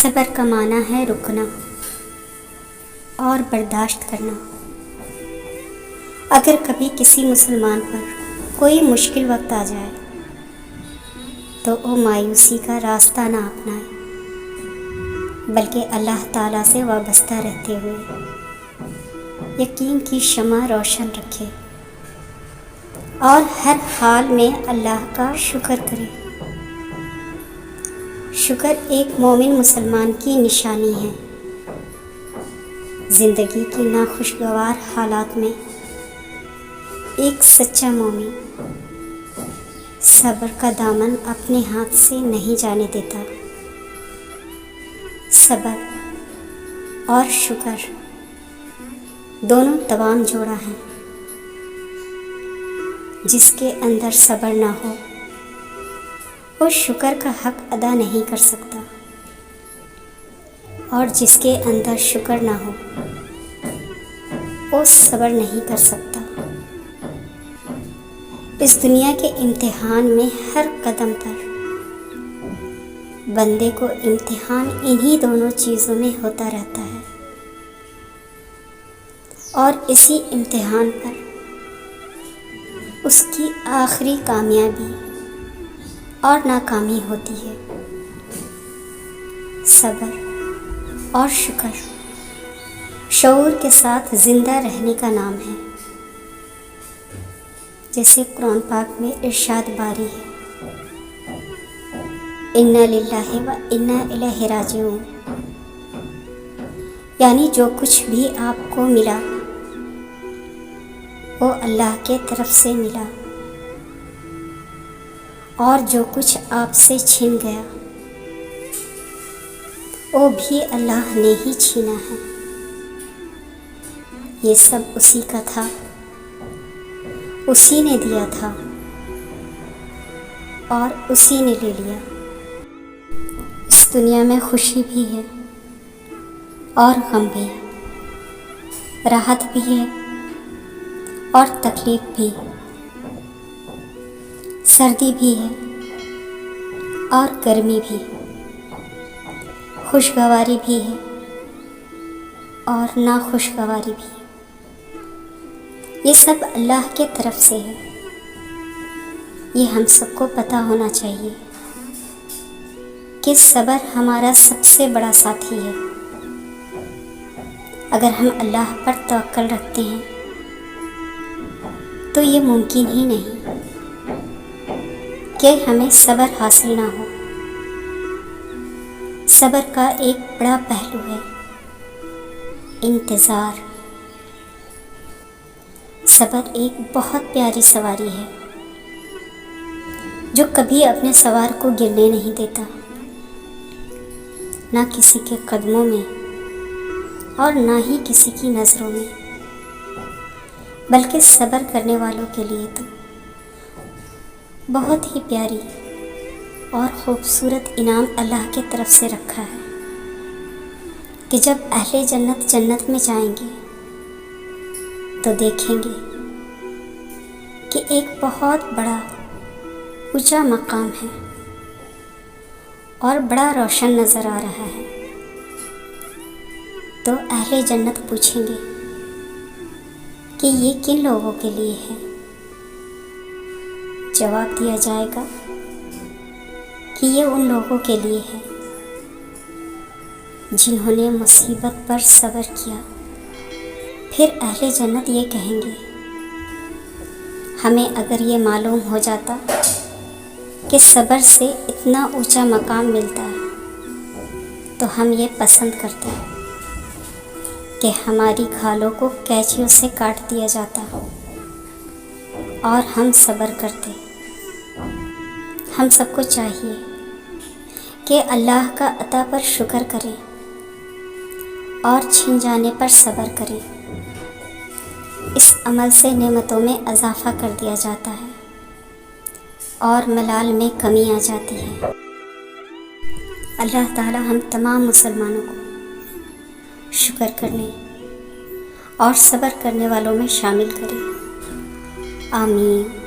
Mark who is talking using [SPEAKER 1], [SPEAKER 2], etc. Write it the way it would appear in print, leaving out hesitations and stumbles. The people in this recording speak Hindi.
[SPEAKER 1] सब्र का माना है रुकना और बर्दाश्त करना। अगर कभी किसी मुसलमान पर कोई मुश्किल वक्त आ जाए तो वो मायूसी का रास्ता ना अपनाए, बल्कि अल्लाह ताला से वाबस्ता रहते हुए यकीन की शमा रोशन रखे और हर हाल में अल्लाह का शुक्र करे। शुक्र एक मोमिन मुसलमान की निशानी है। ज़िंदगी की नाखुशगवार हालात में एक सच्चा मोमिन सब्र का दामन अपने हाथ से नहीं जाने देता। सब्र और शुक्र दोनों तमाम जोड़ा है। जिसके अंदर सब्र ना हो वो शुक्र का हक अदा नहीं कर सकता, और जिसके अंदर शुक्र ना हो वो सब्र नहीं कर सकता। इस दुनिया के इम्तिहान में हर कदम पर बंदे को इम्तिहान इन्हीं दोनों चीज़ों में होता रहता है, और इसी इम्तिहान पर उसकी आखिरी कामयाबी और नाकामी होती है। सब्र और शुक्र शऊर के साथ ज़िंदा रहने का नाम है। जैसे कुरान पाक में इरशाद बारी है, इन्ना लिल्लाहि व इन्ना इलैहि राजिऊन, यानी जो कुछ भी आपको मिला वो अल्लाह के तरफ से मिला, और जो कुछ आपसे छिन गया वो भी अल्लाह ने ही छीना है। ये सब उसी का था, उसी ने दिया था और उसी ने ले लिया। इस दुनिया में खुशी भी है और गम भी, राहत भी है और तकलीफ भी, सर्दी भी है और गर्मी भी, खुशगवारी भी है और नाखुशगवारी भी। ये सब अल्लाह के तरफ से है। ये हम सबको पता होना चाहिए कि सब्र हमारा सबसे बड़ा साथी है। अगर हम अल्लाह पर तवक्कल रखते हैं तो ये मुमकिन ही नहीं कि हमें सब्र हासिल ना हो। सब्र का एक बड़ा पहलू है इंतज़ार। सब्र एक बहुत प्यारी सवारी है जो कभी अपने सवार को गिरने नहीं देता, ना किसी के कदमों में और ना ही किसी की नज़रों में, बल्कि सब्र करने वालों के लिए तो बहुत ही प्यारी और ख़ूबसूरत इनाम अल्लाह के तरफ से रखा है कि जब अहले जन्नत जन्नत में जाएंगे तो देखेंगे कि एक बहुत बड़ा ऊंचा मकाम है और बड़ा रोशन नज़र आ रहा है। तो अहले जन्नत पूछेंगे कि ये किन लोगों के लिए है। जवाब दिया जाएगा कि ये उन लोगों के लिए है जिन्होंने मुसीबत पर सब्र किया। फिर अहले जन्नत ये कहेंगे, हमें अगर ये मालूम हो जाता कि सब्र से इतना ऊंचा मकाम मिलता है तो हम ये पसंद करते कि हमारी खालों को कैंचियों से काट दिया जाता और हम सब्र करते। हम सबको चाहिए कि अल्लाह का अता पर शुक्र करें और छिन जाने पर सब्र करें। इस अमल से नेमतों में इजाफ़ा कर दिया जाता है और मलाल में कमी आ जाती है। अल्लाह ताला हम तमाम मुसलमानों को शुक्र करने और सब्र करने वालों में शामिल करें। आमीन।